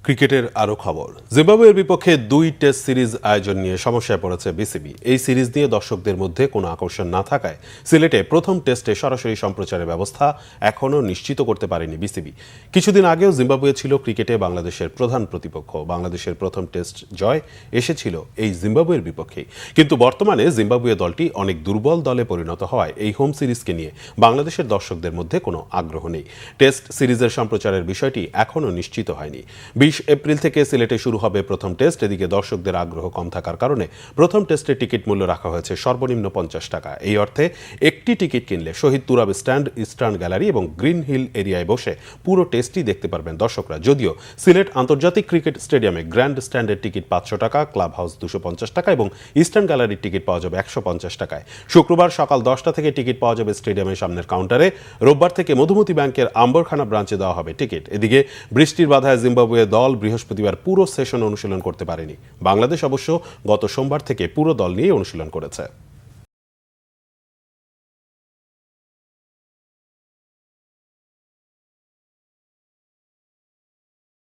ক্রিকেটের আরও খবর। জিম্বাবুয়ের বিপক্ষে 2 টেস্ট সিরিজ আয়োজন নিয়ে সমস্যায় পড়েছে বিসিবি। এই সিরিজ নিয়ে দর্শকদের মধ্যে কোনো আকর্ষণ না থাকায় সিলেটে প্রথম টেস্টে সরাসরি সম্প্রচারের ব্যবস্থা এখনও নিশ্চিত করতে পারেনি বিসিবি। কিছুদিন আগেও জিম্বাবুয়ে ছিল ক্রিকেটে বাংলাদেশের প্রধান প্রতিপক্ষ। বাংলাদেশের প্রথম টেস্ট জয় এসেছিল এই জিম্বাবুয়ের বিপক্ষেই। কিন্তু বর্তমানে জিম্বাবুয়ে দলটি অনেক দুর্বল দলে পরিণত হওয়ায় এই হোম সিরিজকে নিয়ে বাংলাদেশের দর্শকদের মধ্যে কোনো আগ্রহ নেই। টেস্ট সিরিজের সম্প্রচারের বিষয়টি এখনও নিশ্চিত হয়নি। 20 এপ্রিল থেকে সিলেটে শুরু হবে প্রথম টেস্ট। এদিকে দর্শকদের আগ্রহ কম থাকার কারণে প্রথম টেস্টের টিকিট মূল্য রাখা হয়েছে সর্বনিম্ন 50 টাকা। এই অর্থে একটি টিকিট কিনলে শহীদ তুরাব স্ট্যান্ড, ইস্টার্ন গ্যালারি এবং গ্রিন হিল এরিয়ায় বসে পুরো টেস্টই দেখতে পারবেন দর্শকরা। যদিও সিলেট আন্তর্জাতিক ক্রিকেট স্টেডিয়ামে গ্র্যান্ড স্ট্যান্ডের টিকিট 500 টাকা, ক্লাব হাউস 250 টাকা এবং ইস্টার্ন গ্যালারির টিকিট পাওয়া যাবে 150 টাকায়। শুক্রবার সকাল 10টা থেকে টিকিট পাওয়া যাবে স্টেডিয়ামের সামনের কাউন্টারে। রোববার থেকে মধুমতি ব্যাংকের আম্বরখানা ব্রাঞ্চে দেওয়া হবে টিকিট। এদিকে বৃষ্টির বাধায় জিম্বাবুয়ে দল বৃহস্পতিবার পুরো সেশন অনুশীলন করতে পারেনি। বাংলাদেশ অবশ্য গত সোমবার থেকে পুরো দল নিয়ে অনুশীলন করেছে।